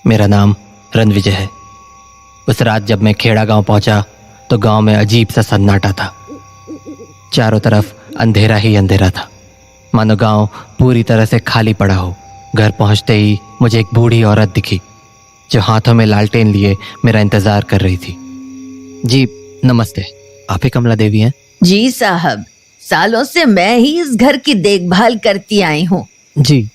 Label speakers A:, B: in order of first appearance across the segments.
A: मेरा नाम रणविजय है। उस रात जब मैं खेड़ा गांव पहुंचा तो गांव में अजीब सा सन्नाटा था। चारों तरफ अंधेरा ही अंधेरा था, मानो गांव पूरी तरह से खाली पड़ा हो। घर पहुंचते ही मुझे एक बूढ़ी औरत दिखी जो हाथों में लालटेन लिए मेरा इंतजार कर रही थी। जी नमस्ते, आप ही कमला देवी हैं?
B: जी साहब, सालों से मैं ही इस घर की देखभाल करती आई हूँ।
A: जी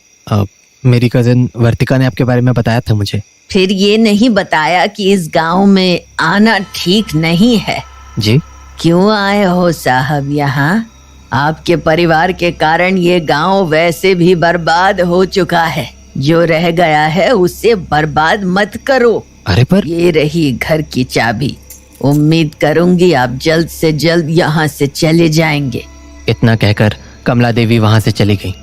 A: मेरी कजिन वर्तिका ने आपके बारे में बताया था मुझे।
B: फिर ये नहीं बताया कि इस गांव में आना ठीक नहीं है।
A: जी
B: क्यों आए हो साहब यहाँ? आपके परिवार के कारण ये गांव वैसे भी बर्बाद हो चुका है। जो रह गया है उसे बर्बाद मत करो।
A: अरे पर
B: ये रही घर की चाबी। उम्मीद करूंगी आप जल्द से जल्द यहाँ से चले जाएंगे।
A: इतना कहकर कमला देवी वहां से चली गई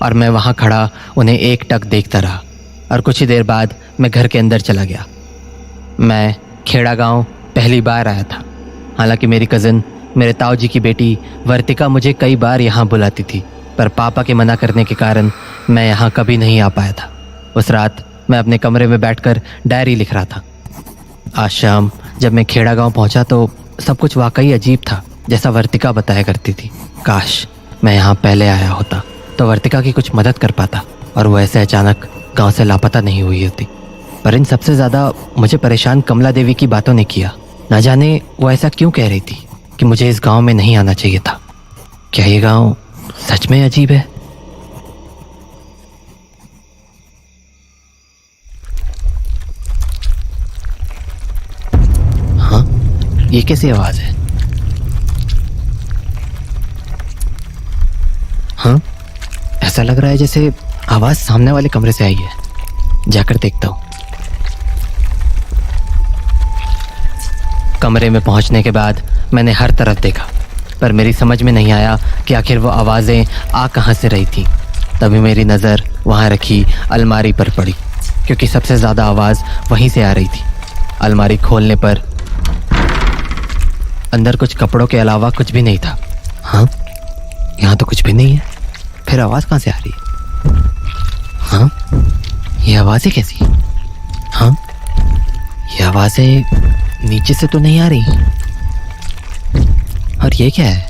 A: और मैं वहां खड़ा उन्हें एक टक देखता रहा। और कुछ ही देर बाद मैं घर के अंदर चला गया। मैं खेड़ा गांव पहली बार आया था। हालांकि मेरी कज़न, मेरे ताऊ जी की बेटी वर्तिका मुझे कई बार यहाँ बुलाती थी, पर पापा के मना करने के कारण मैं यहाँ कभी नहीं आ पाया था। उस रात मैं अपने कमरे में बैठकर डायरी लिख रहा था। आज शाम जब मैं खेड़ा गांव पहुँचा तो सब कुछ वाकई अजीब था, जैसा वर्तिका बताया करती थी। काश मैं यहाँ पहले आया होता तो वर्तिका की कुछ मदद कर पाता और वो ऐसे अचानक गांव से लापता नहीं हुई होती। पर इन सबसे ज़्यादा मुझे परेशान कमला देवी की बातों ने किया। न जाने वो ऐसा क्यों कह रही थी कि मुझे इस गांव में नहीं आना चाहिए था। क्या ये गांव सच में अजीब है? हाँ, ये कैसी आवाज़ है? हाँ, ऐसा लग रहा है जैसे आवाज सामने वाले कमरे से आई है। जाकर देखता हूँ। कमरे में पहुंचने के बाद मैंने हर तरफ देखा, पर मेरी समझ में नहीं आया कि आखिर वो आवाज़ें आ कहाँ से रही थी। तभी मेरी नज़र वहाँ रखी अलमारी पर पड़ी, क्योंकि सबसे ज़्यादा आवाज़ वहीं से आ रही थी। अलमारी खोलने पर अंदर कुछ कपड़ों के अलावा कुछ भी नहीं था। हाँ, यहाँ तो कुछ भी नहीं है, फिर आवाज़ कहाँ से आ रही है? हाँ, ये आवाज़ें कैसी? हाँ, ये आवाज़ें नीचे से तो नहीं आ रही। और ये क्या है?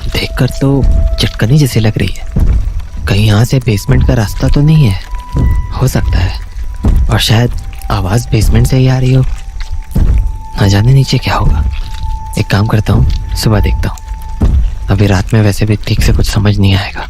A: देखकर तो चटकनी जैसी लग रही है। कहीं यहाँ से बेसमेंट का रास्ता तो नहीं है? हो सकता है, और शायद आवाज़ बेसमेंट से ही आ रही हो। ना जाने नीचे क्या होगा। एक काम करता हूँ, सुबह देखता हूँ। अभी रात में वैसे भी ठीक से कुछ समझ नहीं आएगा।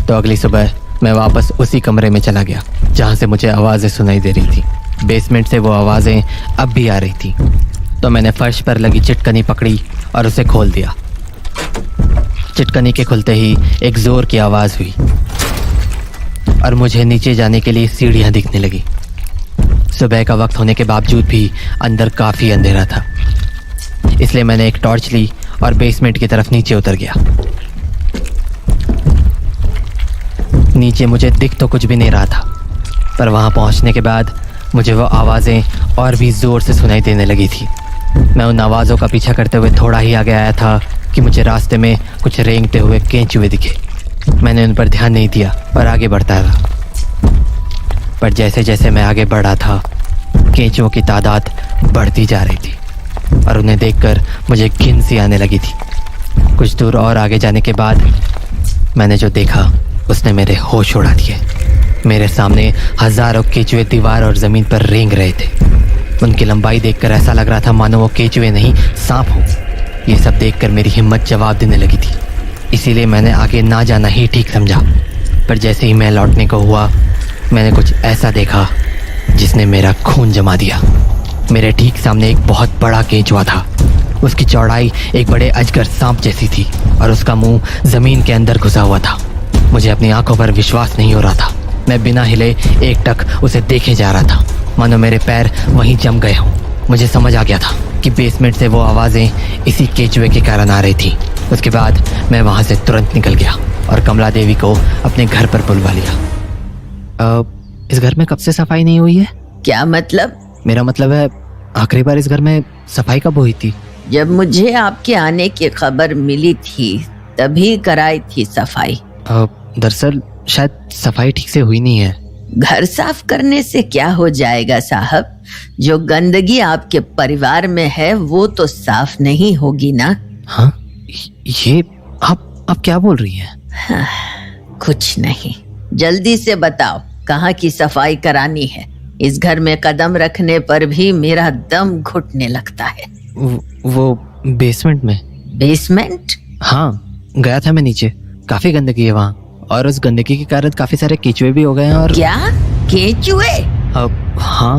A: तो अगली सुबह मैं वापस उसी कमरे में चला गया जहाँ से मुझे आवाज़ें सुनाई दे रही थी। बेसमेंट से वो आवाज़ें अब भी आ रही थी। तो मैंने फर्श पर लगी चिटकनी पकड़ी और उसे खोल दिया। चिटकनी के खुलते ही एक ज़ोर की आवाज़ हुई और मुझे नीचे जाने के लिए सीढ़ियाँ दिखने लगी। सुबह का वक्त होने के बावजूद भी अंदर काफ़ी अंधेरा था, इसलिए मैंने एक टॉर्च ली और बेसमेंट की तरफ नीचे उतर गया। नीचे मुझे दिख तो कुछ भी नहीं रहा था, पर वहाँ पहुँचने के बाद मुझे वो आवाज़ें और भी ज़ोर से सुनाई देने लगी थी। मैं उन आवाज़ों का पीछा करते हुए थोड़ा ही आगे आया था कि मुझे रास्ते में कुछ रेंगते हुए केंचुए दिखे। मैंने उन पर ध्यान नहीं दिया और आगे बढ़ता रहा। पर जैसे जैसे मैं आगे बढ़ा था, केंचुओं की तादाद बढ़ती जा रही थी और उन्हें देखकर मुझे घिन सी आने लगी थी। कुछ दूर और आगे जाने के बाद मैंने जो देखा उसने मेरे होश उड़ा दिए। मेरे सामने हजारों केंचुए दीवार और ज़मीन पर रेंग रहे थे। उनकी लंबाई देखकर ऐसा लग रहा था मानो वो केंचुए नहीं, सांप हो। ये सब देखकर मेरी हिम्मत जवाब देने लगी थी, इसीलिए मैंने आगे ना जाना ही ठीक समझा। पर जैसे ही मैं लौटने को हुआ, मैंने कुछ ऐसा देखा जिसने मेरा खून जमा दिया। मेरे ठीक सामने एक बहुत बड़ा केंचुआ था। उसकी चौड़ाई एक बड़े अजगर सांप जैसी थी और उसका मुंह ज़मीन के अंदर घुसा हुआ था। मुझे अपनी आंखों पर विश्वास नहीं हो रहा था। मैं बिना हिले एक टक उसे देखे जा रहा था, मानो मेरे पैर वहीं जम गए हों। मुझे समझ आ गया था कि बेसमेंट से वो आवाज़ें इसी केंचुए के कारण आ रही थी। उसके बाद मैं वहाँ से तुरंत निकल गया और कमला देवी को अपने घर पर बुलवा लिया। इस घर में कब से सफाई नहीं हुई है?
B: क्या मतलब?
A: मेरा मतलब है, आखिरी बार इस घर में सफाई कब हुई थी?
B: जब मुझे आपके आने की खबर मिली थी तभी कराई थी सफाई।
A: दरअसल शायद सफाई ठीक से हुई नहीं है।
B: घर साफ करने से क्या हो जाएगा साहब, जो गंदगी आपके परिवार में है वो तो साफ नहीं होगी ना।
A: हाँ, ये आप क्या बोल रही हैं?
B: कुछ नहीं, जल्दी से बताओ कहाँ की सफाई करानी है। इस घर में कदम रखने पर भी मेरा दम घुटने लगता है।
A: वो बेसमेंट में।
B: बेसमेंट?
A: हाँ, गया था मैं नीचे, काफी गंदगी है वहाँ, और उस गंदगी के कारण काफी सारे केचुए भी हो गए हैं। और
B: क्या केचुए?
A: हाँ।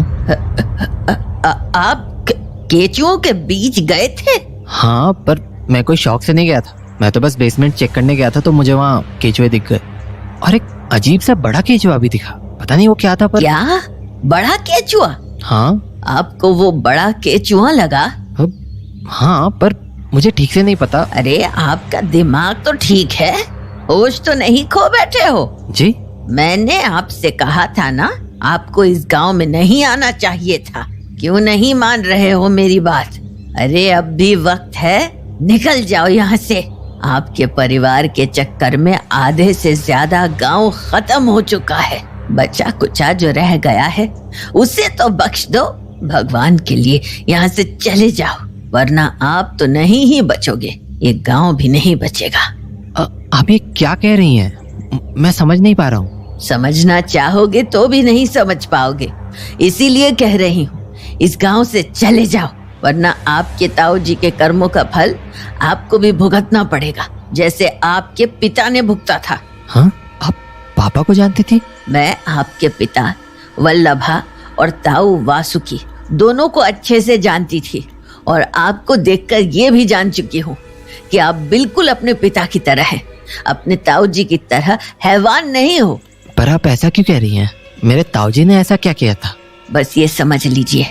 B: आप केचुओं के बीच गए थे?
A: हाँ, पर मैं कोई शौक से नहीं गया था, मैं तो बस बेसमेंट चेक करने गया था, तो मुझे वहाँ केचुए दिख गए और एक अजीब सा बड़ा केचुआ भी दिखा। पता नहीं वो क्या था। पर
B: क्या बड़ा केचुआ?
A: हाँ।
B: आपको वो बड़ा केचुआ लगा?
A: हाँ, पर मुझे ठीक से नहीं पता।
B: अरे आपका दिमाग तो ठीक है, होश तो नहीं खो बैठे हो?
A: जी,
B: मैंने आपसे कहा था ना, आपको इस गांव में नहीं आना चाहिए था। क्यों नहीं मान रहे हो मेरी बात? अरे अब भी वक्त है, निकल जाओ यहाँ से। आपके परिवार के चक्कर में आधे से ज्यादा गांव खत्म हो चुका है। बचा कुचा जो रह गया है उसे तो बख्श दो। भगवान के लिए यहाँ से चले जाओ, वरना आप तो नहीं ही बचोगे, ये गांव भी नहीं बचेगा।
A: आप ये क्या कह रही हैं? मैं समझ नहीं पा रहा हूँ।
B: समझना चाहोगे तो भी नहीं समझ पाओगे, इसीलिए कह रही हूँ इस गांव से चले जाओ, वरना आपके ताऊ जी के कर्मों का फल आपको भी भुगतना पड़ेगा, जैसे आपके पिता ने भुगता था।
A: हाँ, आप पापा को जानती थी?
B: मैं आपके पिता वल्लभा और ताऊ वासुकी दोनों को अच्छे से जानती थी, और आपको देखकर ये भी जान चुकी हूँ कि आप बिल्कुल अपने पिता की तरह हैं, अपने ताऊ जी की तरह हैवान नहीं हो।
A: पर आप ऐसा क्यों कह रही हैं? मेरे ताऊ जी ने ऐसा क्या किया था?
B: बस ये समझ लीजिए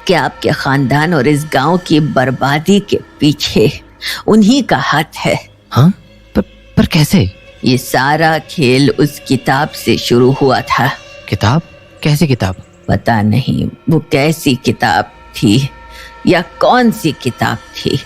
B: कि आपके खानदान और इस गांव की बर्बादी के पीछे उन्हीं का हाथ है।
A: हाँ, पर कैसे?
B: ये सारा खेल उस किताब से शुरू हुआ था।
A: किताब? कैसी किताब?
B: पता नहीं वो कैसी किताब थी या कौन सी किताब थी,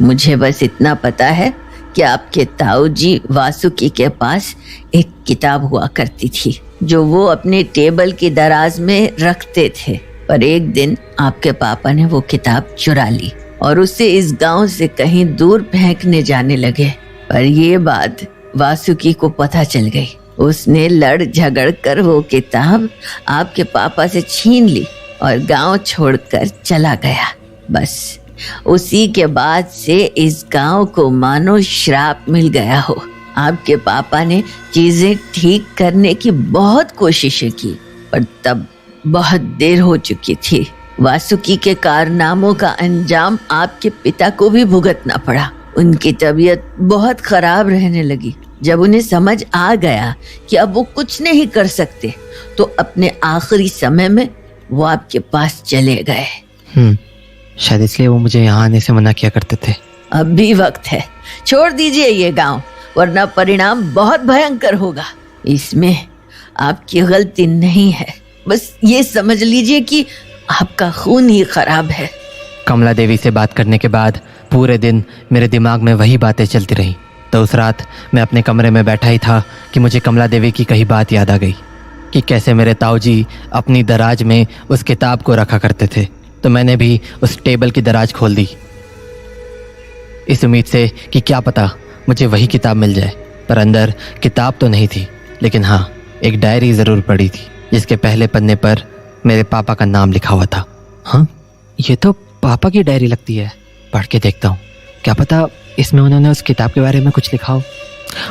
B: मुझे बस इतना पता है कि आपके ताऊ जी वासुकी के पास एक किताब हुआ करती थी जो वो अपने टेबल की दराज में रखते थे। पर एक दिन आपके पापा ने वो किताब चुरा ली और उसे इस गांव से कहीं दूर फेंकने जाने लगे। पर ये बात वासुकी को पता चल गई। उसने लड़ झगड़ कर वो किताब आपके पापा से छीन ली और गांव छोड़कर चला गया। बस उसी के बाद से इस गांव को मानो श्राप मिल गया हो। आपके पापा ने चीजें ठीक करने की बहुत कोशिशें की, पर तब बहुत देर हो चुकी थी। वासुकी के कारनामों का अंजाम आपके पिता को भी भुगतना पड़ा। उनकी तबीयत बहुत खराब रहने लगी। जब उन्हें समझ आ गया कि अब वो कुछ नहीं कर सकते, तो अपने आखिरी समय में वो आपके पास चले गए।
A: शायद इसलिए वो मुझे यहाँ आने से मना किया करते थे।
B: अब भी वक्त है, छोड़ दीजिए ये गांव, वरना परिणाम बहुत भयंकर होगा। इसमें आपकी गलती नहीं है, बस ये समझ लीजिए कि आपका खून ही खराब है।
A: कमला देवी से बात करने के बाद पूरे दिन मेरे दिमाग में वही बातें चलती रहीं। तो उस रात मैं अपने कमरे में बैठा ही था कि मुझे कमला देवी की कही बात याद आ गई कि कैसे मेरे ताऊ जी अपनी दराज में उस किताब को रखा करते थे। तो मैंने भी उस टेबल की दराज खोल दी, इस उम्मीद से कि क्या पता मुझे वही किताब मिल जाए। पर अंदर किताब तो नहीं थी, लेकिन हाँ, एक डायरी ज़रूर पड़ी थी जिसके पहले पन्ने पर मेरे पापा का नाम लिखा हुआ था। हाँ, ये तो पापा की डायरी लगती है। पढ़ के देखता हूँ, क्या पता इसमें उन्होंने उस किताब के बारे में कुछ लिखा हो।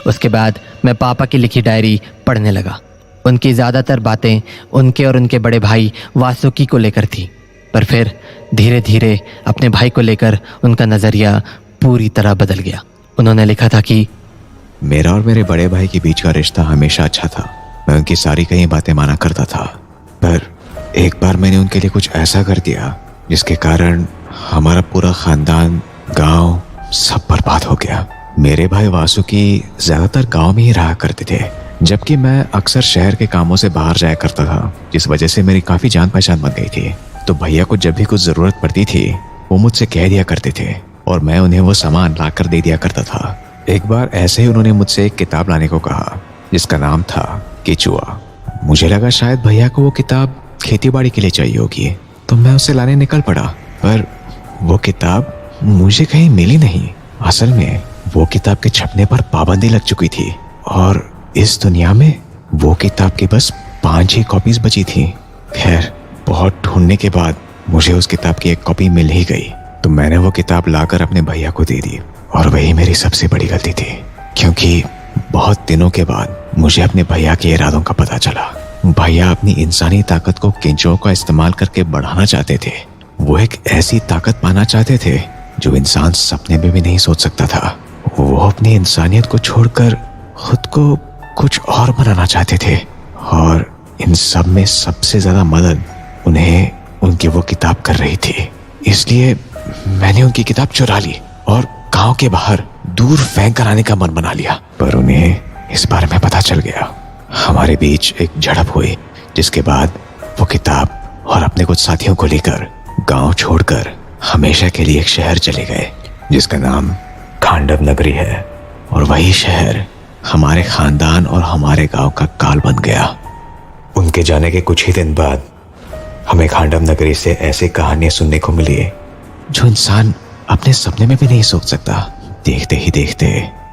A: उसके बाद मैं पापा की लिखी डायरी पढ़ने लगा। उनकी ज़्यादातर बातें उनके और उनके बड़े भाई वासुकी को लेकर थी, पर फिर धीरे धीरे अपने भाई को लेकर उनका नज़रिया पूरी तरह बदल गया। उन्होंने लिखा था कि
C: मेरा और मेरे बड़े भाई के बीच का रिश्ता हमेशा अच्छा था। मैं उनकी सारी कई बातें माना करता था, पर एक बार मैंने उनके लिए कुछ ऐसा कर दिया जिसके कारण हमारा पूरा खानदान, गांव सब बर्बाद हो गया। मेरे भाई वासुकी ज्यादातर गांव में ही रहा करते थे, जबकि मैं अक्सर शहर के कामों से बाहर जाया करता था, जिस वजह से मेरी काफी जान पहचान बन गई थी। तो भैया को जब भी कुछ जरूरत पड़ती थी वो मुझसे कह दिया करते थे और मैं उन्हें वो सामान ला कर दे दिया करता था। एक बार ऐसे ही उन्होंने मुझसे एक किताब लाने को कहा जिसका नाम था केचुआ। मुझे लगा शायद भैया को वो किताब खेतीबाड़ी के लिए चाहिए होगी, तो मैं उसे लाने निकल पड़ा। पर वो किताब मुझे कहीं मिली नहीं। असल में वो किताब के छपने पर पाबंदी लग चुकी थी और इस दुनिया में वो किताब की बस 5 ही कॉपीज बची थी। खैर, बहुत ढूंढने के बाद मुझे उस किताब की एक कॉपी मिल ही गई, तो मैंने वो किताब लाकर अपने भैया को दे दी। और वही मेरी सबसे बड़ी गलती थी, क्योंकि बहुत दिनों के बाद मुझे अपने भैया के इरादों का पता चला। भैया अपनी इंसानी ताकत को केंचुओं का इस्तेमाल करके बढ़ाना चाहते थे। वो एक ऐसी ताकत पाना चाहते थे जो इंसान सपने में भी नहीं सोच सकता था। वो अपनी इंसानियत को छोड़कर खुद को कुछ और बनाना चाहते थे, और इन सब में सबसे ज्यादा मदद उन्हें उनकी वो किताब कर रही थी। इसलिए मैंने उनकी किताब चुरा ली और गांव के बाहर दूर फेंक कर आने का मन बना लिया। पर उन्हें इस बारे में पता चल गया। हमारे बीच एक झड़प हुई, जिसके बाद वो किताब और अपने कुछ साथियों को लेकर गांव छोड़कर हमेशा के लिए एक शहर चले गए जिसका नाम खांडव नगरी है। और वही शहर हमारे खानदान और हमारे गांव का काल बन गया। उनके जाने के कुछ ही दिन बाद हमें खांडव नगरी से ऐसी कहानियां सुनने को मिली जो इंसान अपने सपने में भी नहीं सोच सकता। देखते ही देखते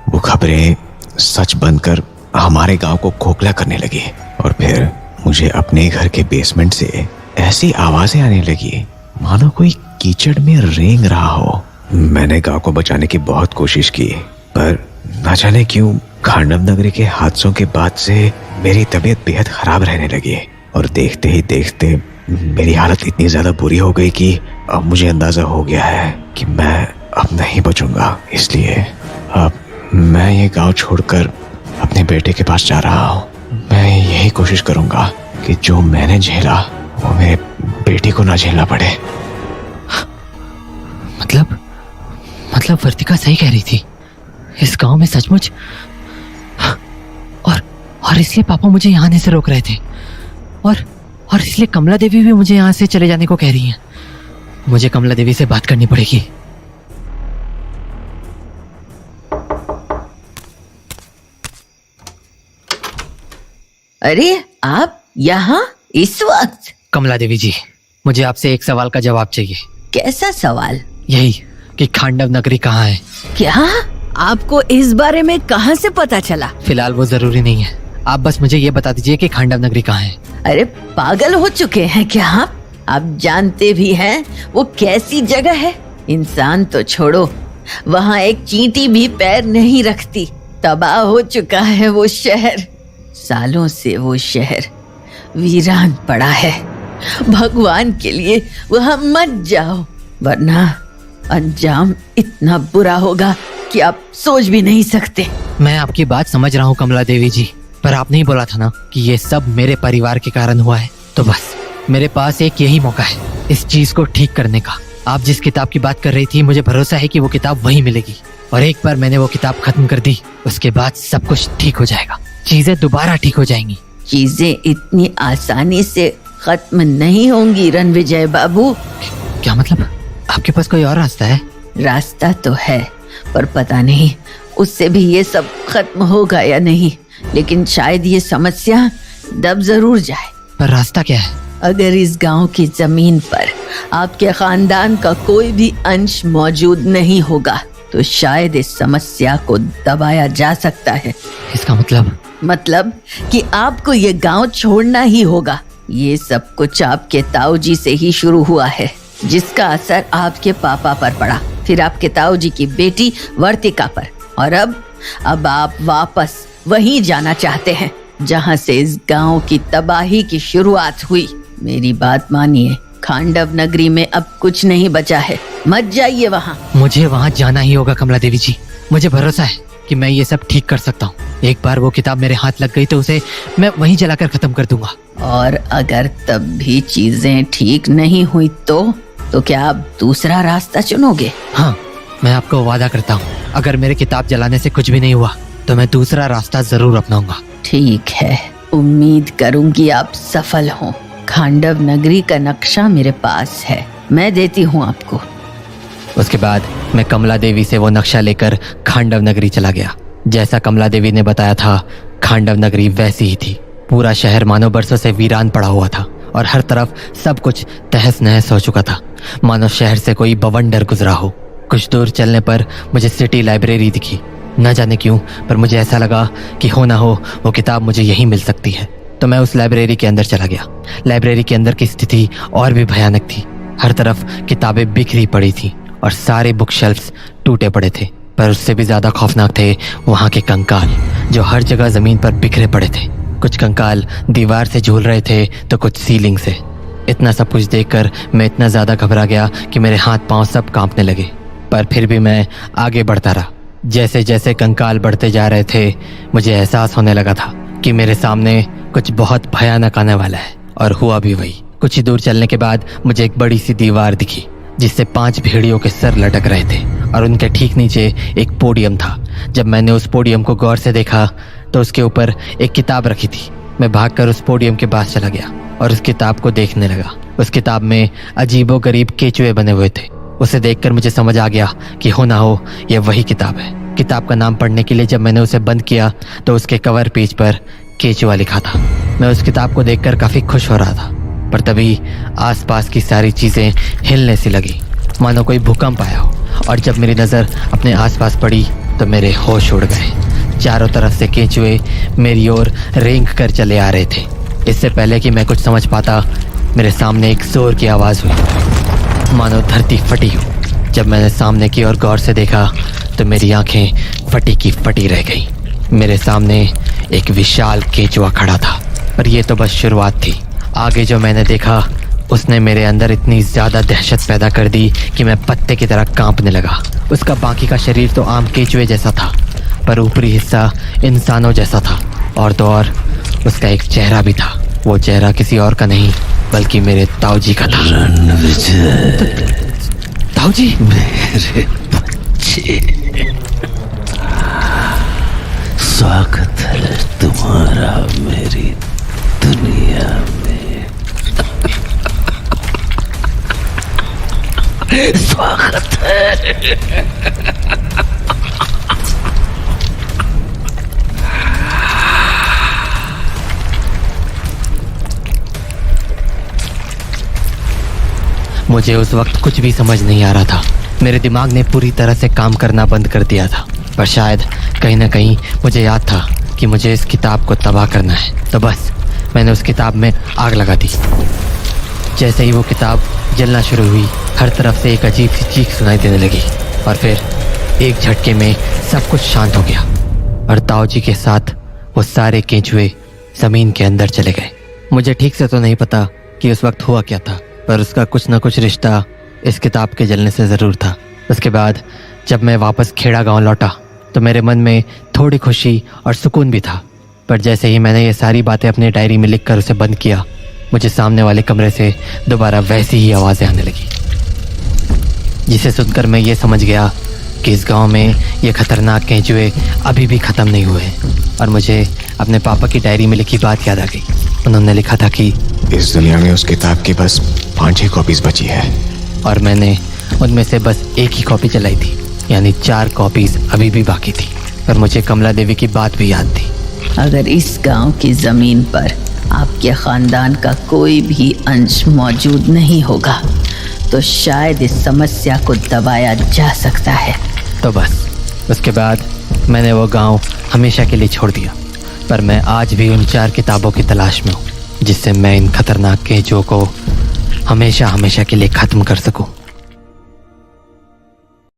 C: वो खबरें सच बनकर हमारे गांव को खोखला करने लगी। और फिर मुझे अपने घर के बेसमेंट से ऐसी आवाजें आने लगी मानो कोई कीचड़ में रेंग रहा हो। मैंने गांव को बचाने की बहुत कोशिश की, पर न जाने क्यों खांडव नगरी के हादसों के बाद से मेरी तबीयत बेहद खराब रहने लगी। और देखते ही देखते मेरी हालत इतनी ज्यादा बुरी हो गई कि अब मुझे अंदाजा हो गया है कि मैं अब नहीं बचूंगा। इसलिए अब मैं ये गांव छोड़कर अपने बेटे के पास जा रहा हूँ। मैं यही कोशिश करूंगा कि जो मैंने झेला वो मेरे बेटे को ना झेलना पड़े।
A: मतलब वर्तिका सही कह रही थी। इस गांव में सचमुच और इसलिए पापा मुझे यहाँ आने से रोक रहे थे, और इसलिए कमला देवी भी मुझे यहाँ से चले जाने को कह रही हैं। मुझे कमला देवी से बात करनी पड़ेगी।
B: अरे आप यहाँ इस वक्त?
A: कमला देवी जी, मुझे आपसे एक सवाल का जवाब चाहिए।
B: कैसा सवाल?
A: यही कि खांडव नगरी कहाँ है।
B: क्या आपको इस बारे में कहाँ से पता चला?
A: फिलहाल वो जरूरी नहीं है, आप बस मुझे ये बता दीजिए कि खांडव नगरी कहाँ है।
B: अरे पागल हो चुके हैं क्या आप जानते भी हैं वो कैसी जगह है? इंसान तो छोड़ो, वहाँ एक चींटी भी पैर नहीं रखती। तबाह हो चुका है वो शहर। सालों से वो शहर वीरान पड़ा है। भगवान के लिए वहाँ मत जाओ, वरना अंजाम इतना बुरा होगा कि आप सोच भी नहीं सकते।
A: मैं आपकी बात समझ रहा हूँ कमला देवी जी, पर आपने ही बोला था ना कि ये सब मेरे परिवार के कारण हुआ है। तो बस मेरे पास एक यही मौका है इस चीज को ठीक करने का। आप जिस किताब की बात कर रही थी, मुझे भरोसा है कि वो किताब वही मिलेगी, और एक बार मैंने वो किताब खत्म कर दी, उसके बाद सब कुछ ठीक हो जाएगा। चीजें दोबारा ठीक हो जाएंगी।
B: चीजें इतनी आसानी से खत्म नहीं होंगी रणविजय बाबू।
A: क्या मतलब? आपके पास कोई और रास्ता है?
B: रास्ता तो है, पर पता नहीं उससे भी ये सब खत्म होगा या नहीं। लेकिन शायद ये समस्या दब जरूर जाए।
A: पर रास्ता क्या है?
B: अगर इस गांव की जमीन पर आपके खानदान का कोई भी अंश मौजूद नहीं होगा, तो शायद इस समस्या को दबाया जा सकता है।
A: इसका मतलब
B: कि आपको ये गांव छोड़ना ही होगा। ये सब कुछ आपके ताऊजी से ही शुरू हुआ है, जिसका असर आपके पापा पर पड़ा, फिर आपके ताऊजी की बेटी वर्तिका पर, और अब आप वापस वहीं जाना चाहते हैं जहां से इस गांव की तबाही की शुरुआत हुई। मेरी बात मानिए, खांडव नगरी में अब कुछ नहीं बचा है। मत जाइए वहां।
A: मुझे वहां जाना ही होगा कमला देवी जी। मुझे भरोसा है कि मैं ये सब ठीक कर सकता हूँ। एक बार वो किताब मेरे हाथ लग गई तो उसे मैं वहीं जलाकर खत्म कर दूंगा।
B: और अगर तब भी चीजें ठीक नहीं हुई तो क्या आप दूसरा रास्ता चुनोगे?
A: हाँ, मैं आपको वादा करता हूँ, अगर मेरे किताब जलाने से कुछ भी नहीं हुआ तो मैं दूसरा रास्ता जरूर अपनाऊंगा।
B: ठीक है, उम्मीद करूंगी आप सफल हों। खांडव नगरी का नक्शा मेरे पास है, मैं देती हूँ आपको।
A: उसके बाद मैं कमला देवी से वो नक्शा लेकर खांडव नगरी चला गया। जैसा कमला देवी ने बताया था, खांडव नगरी वैसी ही थी। पूरा शहर मानो बरसों से वीरान पड़ा हुआ था और हर तरफ सब कुछ तहस नहस हो चुका था, मानो शहर से कोई बवंडर गुजरा हो। कुछ दूर चलने पर मुझे सिटी लाइब्रेरी दिखी। न जाने क्यों, पर मुझे ऐसा लगा कि हो ना हो वो किताब मुझे यहीं मिल सकती है। तो मैं उस लाइब्रेरी के अंदर चला गया। लाइब्रेरी के अंदर की स्थिति और भी भयानक थी। हर तरफ किताबें बिखरी पड़ी थी और सारे बुक शेल्फ्स टूटे पड़े थे। पर उससे भी ज्यादा खौफनाक थे वहाँ के कंकाल, जो हर जगह जमीन पर बिखरे पड़े थे। कुछ कंकाल दीवार से झूल रहे थे तो कुछ सीलिंग से। इतना सब कुछ देखकर मैं इतना ज्यादा घबरा गया कि मेरे हाथ पांव सब कांपने लगे। पर फिर भी मैं आगे बढ़ता रहा। जैसे जैसे कंकाल बढ़ते जा रहे थे, मुझे एहसास होने लगा था कि मेरे सामने कुछ बहुत भयानक आने वाला है। और हुआ भी वही। कुछ ही दूर चलने के बाद मुझे एक बड़ी सी दीवार दिखी, जिससे 5 भेड़ियों के सर लटक रहे थे और उनके ठीक नीचे एक पोडियम था। जब मैंने उस पोडियम को गौर से देखा तो उसके ऊपर एक किताब रखी थी। मैं भागकर उस पोडियम के पास चला गया और उस किताब को देखने लगा। उस किताब में अजीबोगरीब केचुए बने हुए थे। उसे देखकर मुझे समझ आ गया कि हो ना हो ये वही किताब है। किताब का नाम पढ़ने के लिए जब मैंने उसे बंद किया तो उसके कवर पेज पर केचुआ लिखा था। मैं उस किताब को देखकर काफी खुश हो रहा था, पर तभी आसपास की सारी चीजें हिलने सी लगी, मानो कोई भूकंप आया हो। और जब मेरी नज़र अपने आसपास पड़ी तो मेरे होश उड़ गए। चारों तरफ से केंचुए मेरी ओर रेंग कर चले आ रहे थे। इससे पहले कि मैं कुछ समझ पाता, मेरे सामने एक जोर की आवाज़ हुई, मानो धरती फटी हो। जब मैंने सामने की ओर गौर से देखा तो मेरी आंखें फटी की फटी रह गई। मेरे सामने एक विशाल केंचुआ खड़ा था। पर यह तो बस शुरुआत थी। आगे जो मैंने देखा उसने मेरे अंदर इतनी ज़्यादा दहशत पैदा कर दी कि मैं पत्ते की तरह कांपने लगा। उसका बाकी का शरीर तो आम केंचुए जैसा था, पर ऊपरी हिस्सा इंसानों जैसा था। और तो और उसका एक चेहरा भी था। वो चेहरा किसी और का नहीं बल्कि मेरे ताऊजी का था। ताऊजी,
D: मेरे बच्चे, स्वागत है तुम्हारा मेरी दुनिया में। स्वागत है।
A: मुझे उस वक्त कुछ भी समझ नहीं आ रहा था। मेरे दिमाग ने पूरी तरह से काम करना बंद कर दिया था। पर शायद कहीं ना कहीं मुझे याद था कि मुझे इस किताब को तबाह करना है। तो बस मैंने उस किताब में आग लगा दी। जैसे ही वो किताब जलना शुरू हुई, हर तरफ से एक अजीब सी चीख सुनाई देने लगी और फिर एक झटके में सब कुछ शांत हो गया और ताऊजी के साथ वो सारे केंचुए ज़मीन के अंदर चले गए। मुझे ठीक से तो नहीं पता कि उस वक्त हुआ क्या था, पर उसका कुछ ना कुछ रिश्ता इस किताब के जलने से ज़रूर था। उसके बाद जब मैं वापस खेड़ा गांव लौटा तो मेरे मन में थोड़ी खुशी और सुकून भी था। पर जैसे ही मैंने ये सारी बातें अपनी डायरी में लिखकर उसे बंद किया, मुझे सामने वाले कमरे से दोबारा वैसी ही आवाज़ें आने लगी, जिसे सुनकर मैं ये समझ गया कि इस गांव में ये खतरनाक केंचुए अभी भी ख़त्म नहीं हुए। और मुझे अपने पापा की डायरी में लिखी बात याद आ गई। उन्होंने लिखा था कि
C: इस दुनिया में उस किताब की बस 5-6 कॉपीज बची है
A: और मैंने उनमें से बस एक ही कॉपी चलाई थी, यानी 4 कॉपीज अभी भी बाकी थी। और मुझे कमला देवी की बात भी याद थी।
B: अगर इस गांव की जमीन पर आपके खानदान का कोई भी अंश मौजूद नहीं होगा तो शायद इस समस्या को दबाया जा सकता है।
A: तो बस उसके बाद मैंने वो गांव हमेशा के लिए छोड़ दिया। पर मैं आज भी उन 4 किताबों की तलाश में हूँ, जिससे मैं इन खतरनाक केंचुओं को हमेशा हमेशा के लिए ख़त्म कर सकूँ।